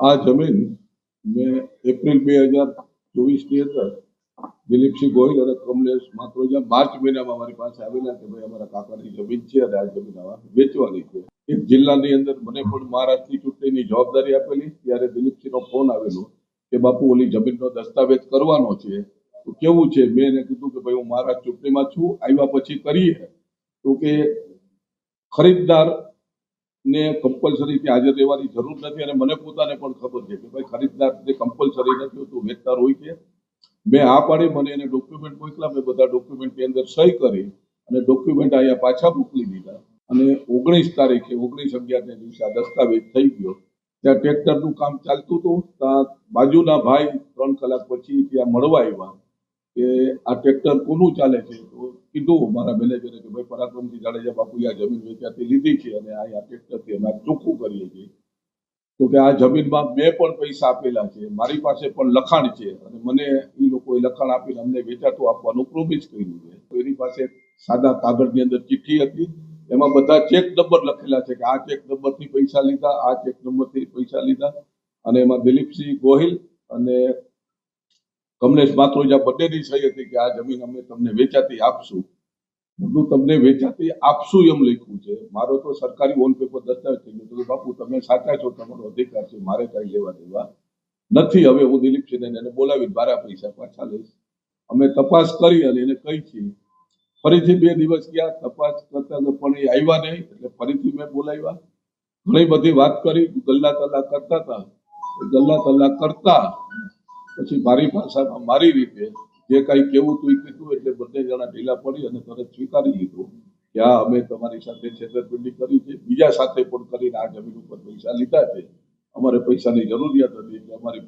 આ જમીન મેં એપ્રિલ 2024ની અંદર દિલીપસિંહ ગોહિલ અને કમલેશ માત્રોજા માર્ચ મહિનામાં મારી પાસે આવેલા કે ભાઈ અમારા કાકાની જમીન છે અને આ જમીન આવા વેચવાની છે. એક જિલ્લાની અંદર મને પણ મહારાષ્ટ્રની ચૂંટણીની જવાબદારી આપેલી ત્યારે દિલીપસિંહનો ફોન આવેલો કે બાપુ ઓલી જમીનનો દસ્તાવેજ કરવાનો છે તો કેવું છે. મેં એને કીધું કે ભાઈ હું મહારાષ્ટ્ર ચૂંટણીમાં છું, આવ્યા પછી કરીએ. તો કે ખરીદદાર ને કમ્પલસરી હાજર રહેવાની જરૂર નથી અને મને પોતાને પણ ખબર છે કે ભાઈ ખરીદદાર ને કમ્પલસરી નથી હોતું, વેચનાર હોય છે. મેં આ પાડી, મને એને ડોક્યુમેન્ટ મોકલા, મેં બધા ડોક્યુમેન્ટની અંદર સહી કરી અને ડોક્યુમેન્ટ અહીંયા પાછા મોકલી દીધા અને 19 તારીખે 19/11 દિવસે આ દસ્તાવેજ થઈ ગયો. ત્યાં ટ્રેક્ટરનું કામ ચાલતું હતું, ત્યાં બાજુના ભાઈ 3 કલાક પછી ત્યાં મળવા આવ્યા કે આ ટ્રેક્ટર કોનું ચાલે છે. તો કીધું મારા મેનેજરે કે ભાઈ પરાક્રમસિંહ જાડેજા બાપુ આ જમીન વેચાતી લીધી છે અને આ ટ્રેક્ટરથી અમે ચોખ્ખું કરીએ છીએ. તો કે આ જમીનમાં મેં પણ પૈસા આપેલા છે, મારી પાસે પણ લખાણ છે અને મને એ લોકોએ લખાણ આપીને અમને વેચાતું આપવાનું પ્રોમિસ કર્યું છે. તો એની પાસે સાદા કાગળની અંદર ચિઠ્ઠી હતી, એમાં બધા ચેક નંબર લખેલા છે કે આ ચેક નંબરથી પૈસા લીધા, આ ચેક નંબરથી પૈસા લીધા અને એમાં દિલીપસિંહ ગોહિલ અને કમલેશ માત્રોજા બંનેની સહી હતી કે આ જમીન અમે તમને વેચાતી આપશું. બધું તમને વેચાતી આપશું એમ લખ્યું છે. મારો તો સરકારી ઓન પેપર દસ્તાવેજ થઈ ગયો તો બાપુ તમે સાચા છો, તમારો અધિકાર છે, મારે કઈ લેવા દેવા નથી. હવે હું દિલીપસિંહને એને બોલાવી મારા પૈસા પાછા લઈશ. અમે તપાસ કરી અને એને કહી છે. ફરીથી 2 દિવસ ગયા, તપાસ કરતા પણ એ આવ્યા નહીં, એટલે ફરીથી મેં બોલાવ્યા, ઘણી બધી વાત કરી, ગલ્લા તલ્લા કરતા હતા. ગલ્લા તલ્લા કરતા પછી મારી ભાષામાં મારી રીતે જે કઈ કેવું તું કીધું એટલે બંને જણા ઢીલા પડી અને તરત સ્વીકારી લીધું કે હા અમે તમારી સાથે છેતરપિંડી કરી છે, બીજા સાથે પણ કરીને આ જમીન ઉપર પૈસા લીધા છે, અમારે પૈસાની જરૂરિયાત હતી એટલે અમારી